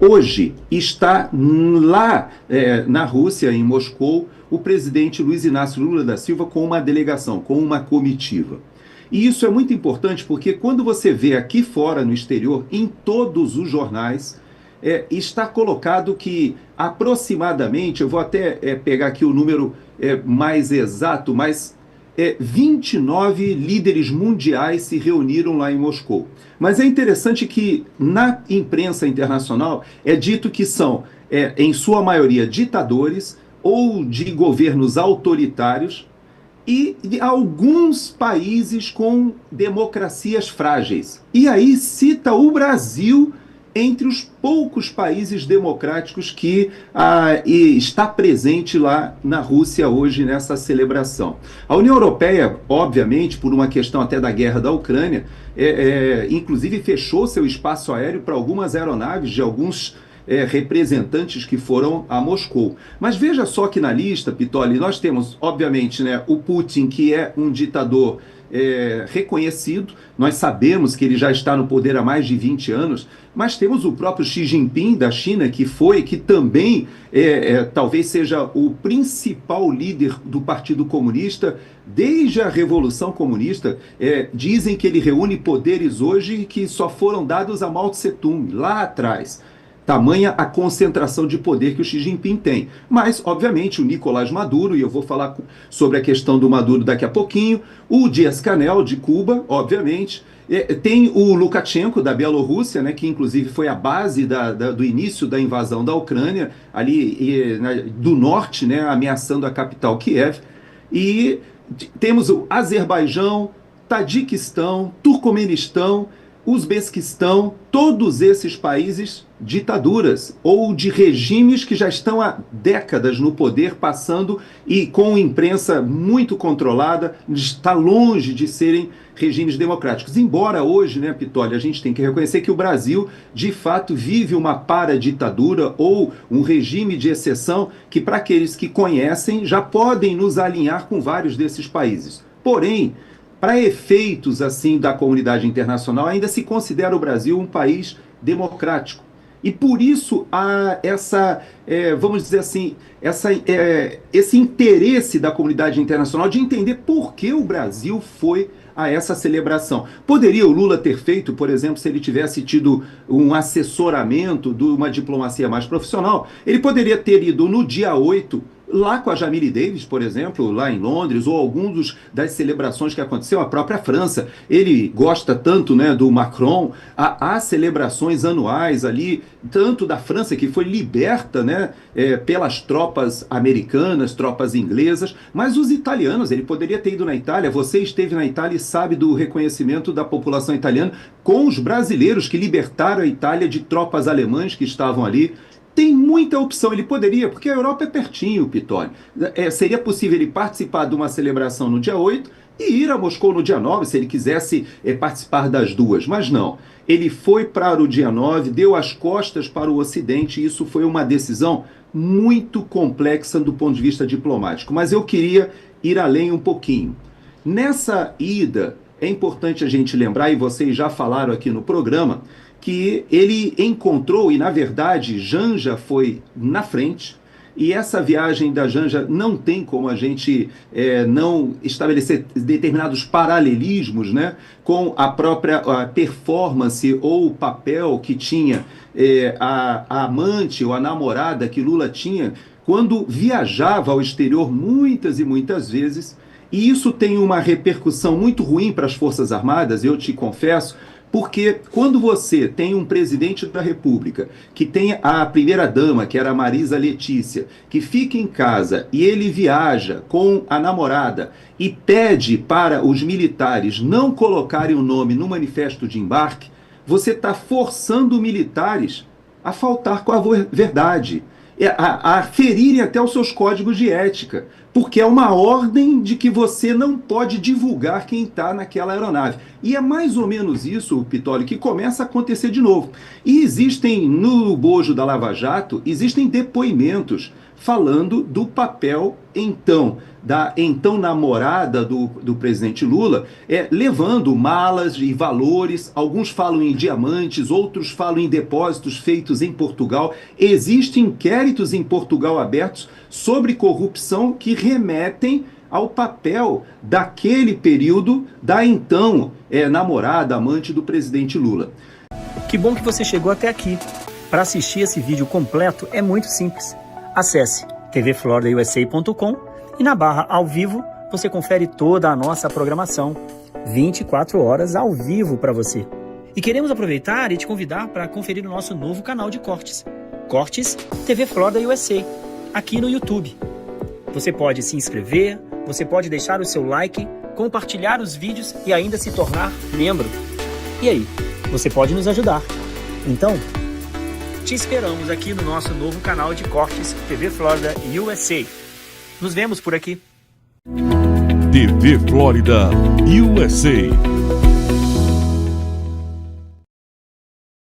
Hoje está lá na Rússia, em Moscou, o presidente Luiz Inácio Lula da Silva com uma delegação, com uma comitiva. E isso é muito importante porque quando você vê aqui fora, no exterior, em todos os jornais, está colocado que aproximadamente, eu vou até pegar aqui o número mais exato, mas 29 líderes mundiais se reuniram lá em Moscou. Mas é interessante que na imprensa internacional é dito que são, em sua maioria, ditadores ou de governos autoritários e de alguns países com democracias frágeis. E aí cita o Brasil entre os poucos países democráticos que está presente lá na Rússia hoje nessa celebração. A União Europeia, obviamente, por uma questão até da guerra da Ucrânia, inclusive fechou seu espaço aéreo para algumas aeronaves de alguns representantes que foram a Moscou. Mas veja só que na lista, Pitoli, nós temos, obviamente, né, o Putin, que é um ditador reconhecido, nós sabemos que ele já está no poder há mais de 20 anos, mas temos o próprio Xi Jinping da China, que também talvez seja o principal líder do Partido Comunista desde a Revolução Comunista. Dizem que ele reúne poderes hoje que só foram dados a Mao Tse-tung, lá atrás. Tamanha a concentração de poder que o Xi Jinping tem. Mas, obviamente, o Nicolás Maduro, e eu vou falar sobre a questão do Maduro daqui a pouquinho, o Díaz-Canel, de Cuba, obviamente, tem o Lukashenko, da Bielorrússia, né, que inclusive foi a base do início da invasão da Ucrânia, ali do norte, né, ameaçando a capital Kiev, e temos o Azerbaijão, Tadiquistão, Turcomenistão, Uzbequistão, todos esses países ditaduras ou de regimes que já estão há décadas no poder, passando e com imprensa muito controlada, está longe de serem regimes democráticos. Embora hoje, né, Pitoli, a gente tem que reconhecer que o Brasil, de fato, vive uma paraditadura ou um regime de exceção que, para aqueles que conhecem, já podem nos alinhar com vários desses países. Porém, para efeitos assim da comunidade internacional, ainda se considera o Brasil um país democrático. E por isso há vamos dizer assim, esse interesse da comunidade internacional de entender por que o Brasil foi a essa celebração. Poderia o Lula ter feito, por exemplo, se ele tivesse tido um assessoramento de uma diplomacia mais profissional? Ele poderia ter ido no dia 8, lá com a Jamile Davis, por exemplo, lá em Londres, ou alguns das celebrações que aconteceu, a própria França. Ele gosta tanto, né, do Macron, há celebrações anuais ali, tanto da França, que foi liberta, né, pelas tropas americanas, tropas inglesas, mas os italianos, ele poderia ter ido na Itália. Você esteve na Itália e sabe do reconhecimento da população italiana com os brasileiros que libertaram a Itália de tropas alemãs que estavam ali. Tem muita opção, ele poderia, porque a Europa é pertinho, Pitoli. Seria possível ele participar de uma celebração no dia 8 e ir a Moscou no dia 9, se ele quisesse participar das duas, mas não. Ele foi para o dia 9, deu as costas para o Ocidente, e isso foi uma decisão muito complexa do ponto de vista diplomático. Mas eu queria ir além um pouquinho. Nessa ida, é importante a gente lembrar, e vocês já falaram aqui no programa, que ele encontrou, e na verdade Janja foi na frente, e essa viagem da Janja não tem como a gente não estabelecer determinados paralelismos, né, com a própria performance ou o papel que tinha a amante ou a namorada que Lula tinha quando viajava ao exterior muitas e muitas vezes. E isso tem uma repercussão muito ruim para as Forças Armadas, eu te confesso, porque quando você tem um presidente da República, que tem a primeira-dama, que era a Marisa Letícia, que fica em casa e ele viaja com a namorada e pede para os militares não colocarem o nome no manifesto de embarque, você está forçando militares a faltar com a verdade, a ferirem até os seus códigos de ética, porque é uma ordem de que você não pode divulgar quem está naquela aeronave. E é mais ou menos isso, Pitoli, que começa a acontecer de novo. E existem, no bojo da Lava Jato, existem depoimentos falando do papel, então, da então namorada do presidente Lula, levando malas e valores. Alguns falam em diamantes, outros falam em depósitos feitos em Portugal. Existem inquéritos em Portugal abertos sobre corrupção que remetem ao papel daquele período da então namorada, amante do presidente Lula. Que bom que você chegou até aqui. Para assistir esse vídeo completo é muito simples. Acesse tvfloridausa.com e na barra ao vivo você confere toda a nossa programação, 24 horas ao vivo para você. E queremos aproveitar e te convidar para conferir o nosso novo canal de cortes, Cortes TV Florida USA, aqui no YouTube. Você pode se inscrever, você pode deixar o seu like, compartilhar os vídeos e ainda se tornar membro. E aí, você pode nos ajudar. Então, te esperamos aqui no nosso novo canal de cortes TV Florida USA. Nos vemos por aqui. TV Florida USA.